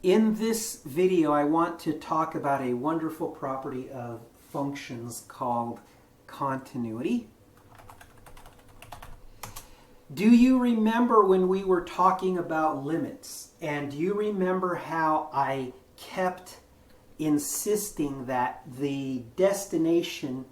In this video, I want to talk about a wonderful property of functions called continuity. Do you remember when we were talking about limits? And do you remember how I kept insisting that the destination,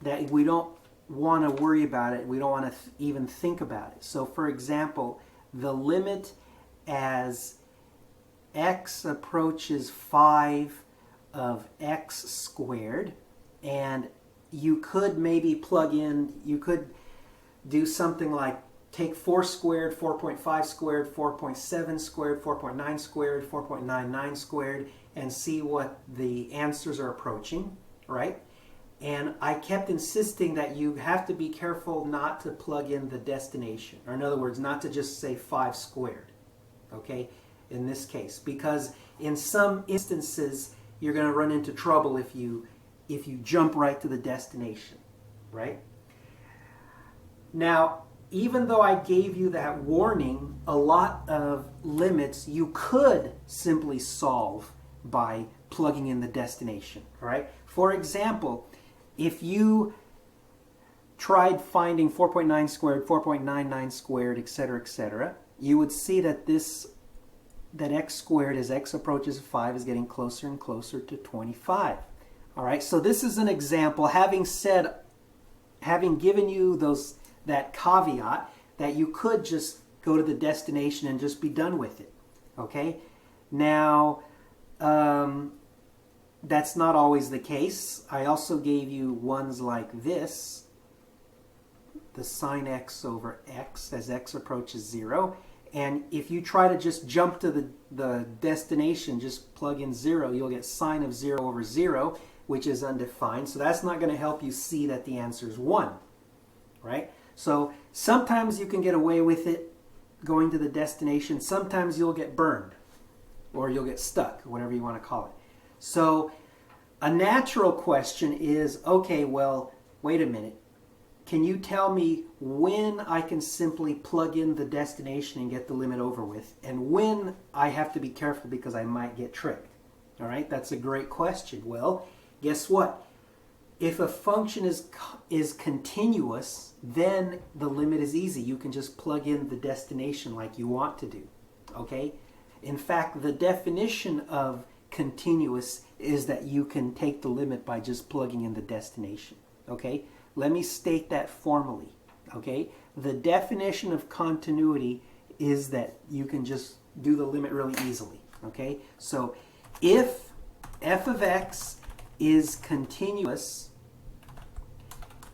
that we don't want to worry about it, we don't want to even think about it. So for example, the limit as x approaches 5 of x squared, and you could maybe plug in, you could do something like take 4 squared, 4.5 squared, 4.7 squared, 4.9 squared, 4.99 squared, and see what the answers are approaching, right? And I kept insisting that you have to be careful not to plug in the destination, or in other words, not to just say 5 squared, okay, in this case, because in some instances you're going to run into trouble if you jump right to the destination, right? Now, even though I gave you that warning, a lot of limits you could simply solve by plugging in the destination, right? For example, if you tried finding 4.9 squared, 4.99 squared, etc., you would see that that x squared as x approaches 5 is getting closer and closer to 25. All right, so this is an example, having given you that caveat that you could just go to the destination and just be done with it. Okay, now that's not always the case. I also gave you ones like this, the sine x over x as x approaches 0. And if you try to just jump to the destination, just plug in 0, you'll get sine of 0 over 0, which is undefined. So that's not going to help you see that the answer is 1, right? So sometimes you can get away with it going to the destination. Sometimes you'll get burned or you'll get stuck, whatever you want to call it. So a natural question is, okay, well, wait a minute. Can you tell me when I can simply plug in the destination and get the limit over with, and when I have to be careful because I might get tricked? All right, that's a great question. Well, guess what? If a function is continuous, then the limit is easy. You can just plug in the destination like you want to do. Okay? In fact, the definition of continuous is that you can take the limit by just plugging in the destination. Okay? Let me state that formally, okay? The definition of continuity is that you can just do the limit really easily, okay? So if f of x is continuous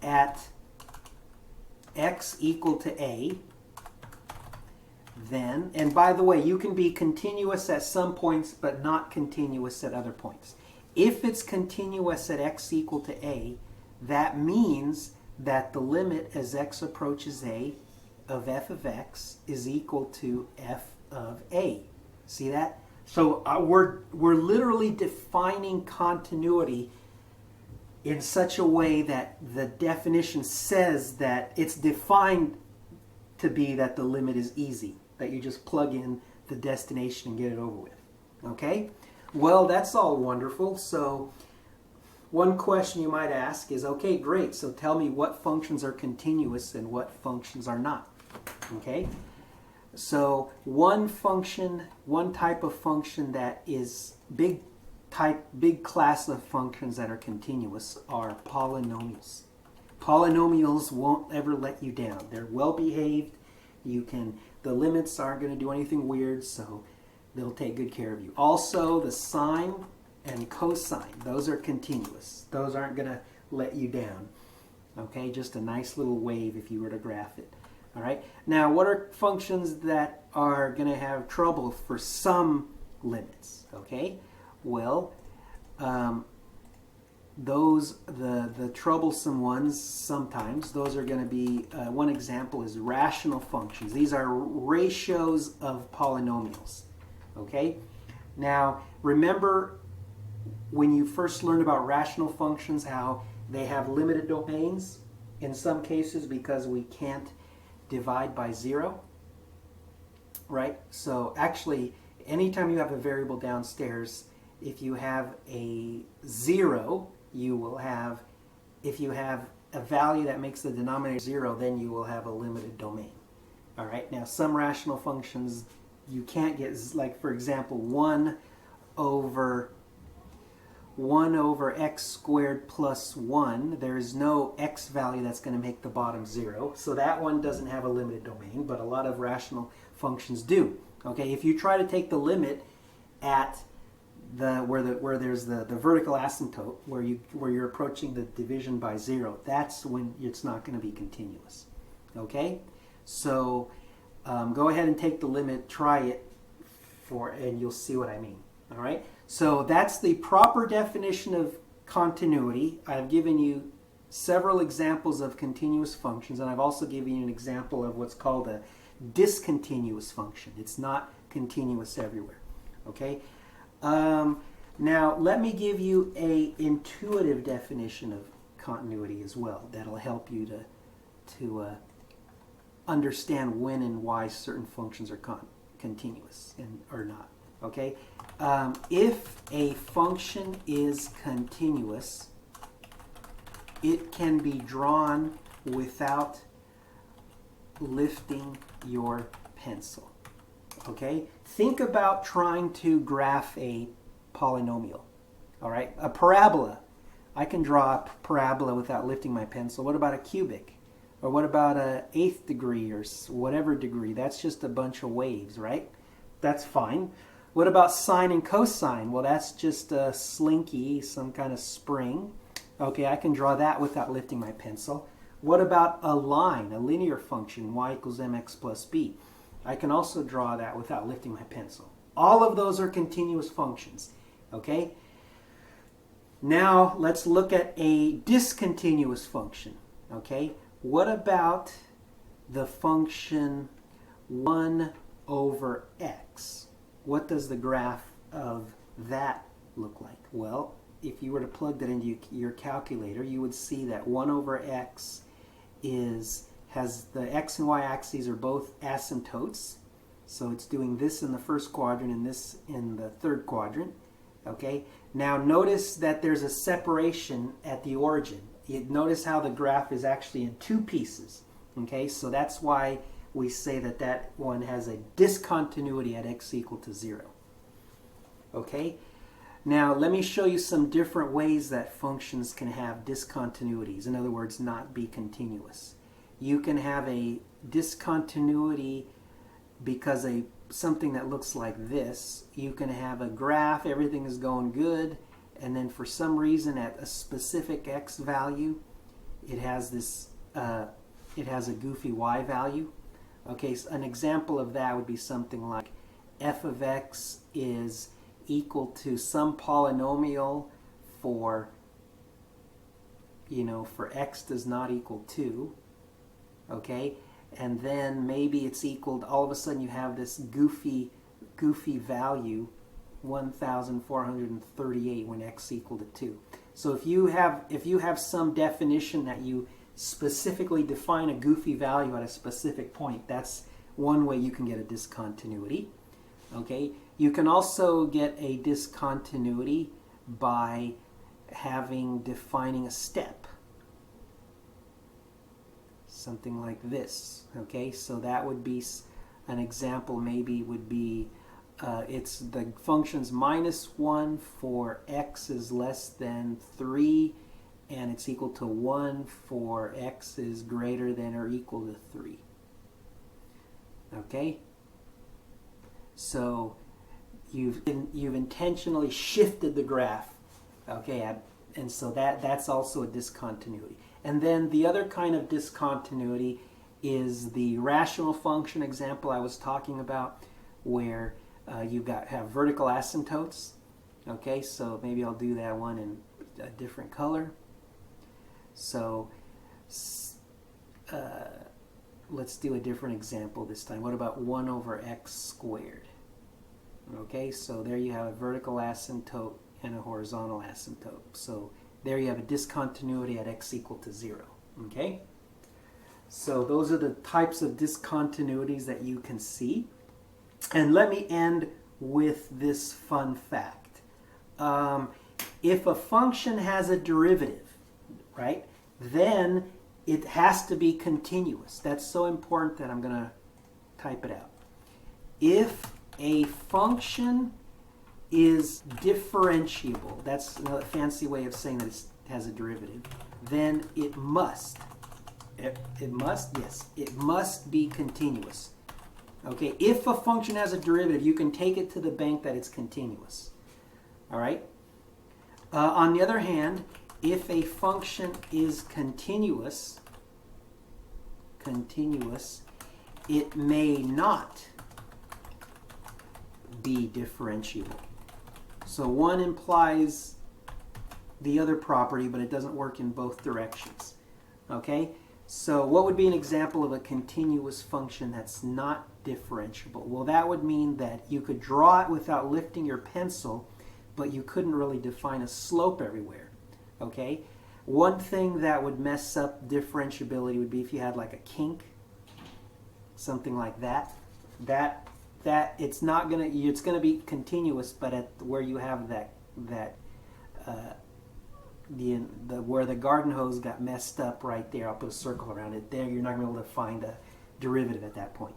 at x equal to a, then, and by the way, you can be continuous at some points but not continuous at other points. If it's continuous at x equal to a, that means that the limit as x approaches a of f of x is equal to f of a. See that? So we're literally defining continuity in such a way that the definition says that it's defined to be that the limit is easy, that you just plug in the destination and get it over with. Okay? Well, that's all wonderful. So one question you might ask is, okay, great, so tell me what functions are continuous and what functions are not. Okay? So one type of function that is big class of functions that are continuous are polynomials. Polynomials won't ever let you down. They're well behaved. The limits aren't going to do anything weird, so they'll take good care of you. Also, the sine and cosine, those are continuous. Those aren't going to let you down. Okay, just a nice little wave if you were to graph it. All right. Now, what are functions that are going to have trouble for some limits? Okay. Well, the troublesome ones sometimes, those are going to be, one example is rational functions. These are ratios of polynomials. Okay. Now, remember when you first learned about rational functions, how they have limited domains in some cases because we can't divide by 0, right? So actually, anytime you have a variable downstairs, if you have a 0, you will have, if you have a value that makes the denominator 0, then you will have a limited domain. All right, now some rational functions you can't get, like for example 1 over x squared plus 1, there is no x value that's going to make the bottom 0, so that one doesn't have a limited domain, but a lot of rational functions do. Okay, if you try to take the limit at where there's the vertical asymptote, where you're approaching the division by 0, that's when it's not going to be continuous. Okay, so go ahead and take the limit, try it, and you'll see what I mean. All right, so that's the proper definition of continuity. I've given you several examples of continuous functions, and I've also given you an example of what's called a discontinuous function. It's not continuous everywhere. Okay. Now let me give you a intuitive definition of continuity as well. That'll help you to understand when and why certain functions are continuous and or not. Okay. If a function is continuous, it can be drawn without lifting your pencil. Okay? Think about trying to graph a polynomial. All right? A parabola. I can draw a parabola without lifting my pencil. What about a cubic? Or what about an 8th degree or whatever degree? That's just a bunch of waves, right? That's fine. What about sine and cosine? Well, that's just a slinky, some kind of spring. Okay, I can draw that without lifting my pencil. What about a line, a linear function, y equals mx plus b? I can also draw that without lifting my pencil. All of those are continuous functions. Okay? Now let's look at a discontinuous function. Okay? What about the function 1 over x? What does the graph of that look like? Well, if you were to plug that into your calculator, you would see that 1 over x has the x and y axes are both asymptotes. So it's doing this in the first quadrant and this in the third quadrant. Okay. Now notice that there's a separation at the origin. Notice how the graph is actually in two pieces. Okay. So that's why we say that that one has a discontinuity at x equal to 0. Okay. Now let me show you some different ways that functions can have discontinuities. In other words, not be continuous. You can have a discontinuity because something that looks like this. You can have a graph, everything is going good, and then for some reason at a specific x value, it has this, it has a goofy y value. Okay, so an example of that would be something like f of x is equal to some polynomial for, for x does not equal 2. Okay, and then maybe it's equal to, all of a sudden you have this goofy value 1438 when x equal to 2. So if you have some definition that you specifically define a goofy value at a specific point, that's one way you can get a discontinuity. Okay, you can also get a discontinuity by defining a step. Something like this. Okay, so that would be an example. Maybe would be it's the function's -1 for x is less than 3, and it's equal to 1 for x is greater than or equal to 3. Okay, so you've intentionally shifted the graph. Okay, and so that's also a discontinuity. And then the other kind of discontinuity is the rational function example I was talking about, where you have vertical asymptotes. Okay, so maybe I'll do that one in a different color. So let's do a different example this time. What about 1 over x squared? Okay, so there you have a vertical asymptote and a horizontal asymptote. So there you have a discontinuity at x equal to 0. Okay? So those are the types of discontinuities that you can see. And let me end with this fun fact. If a function has a derivative, right, then it has to be continuous. That's so important that I'm going to type it out. If a function is differentiable, that's a fancy way of saying that it has a derivative, then it must, yes, it must be continuous. Okay, if a function has a derivative, you can take it to the bank that it's continuous. All right? On the other hand, if a function is continuous, it may not be differentiable. So one implies the other property, but it doesn't work in both directions. Okay? So what would be an example of a continuous function that's not differentiable? Well, that would mean that you could draw it without lifting your pencil, but you couldn't really define a slope everywhere. Okay? One thing that would mess up differentiability would be if you had like a kink, something like that. That it's not gonna, it's gonna be continuous, but at where you have where the garden hose got messed up right there, I'll put a circle around it there, you're not gonna be able to find a derivative at that point.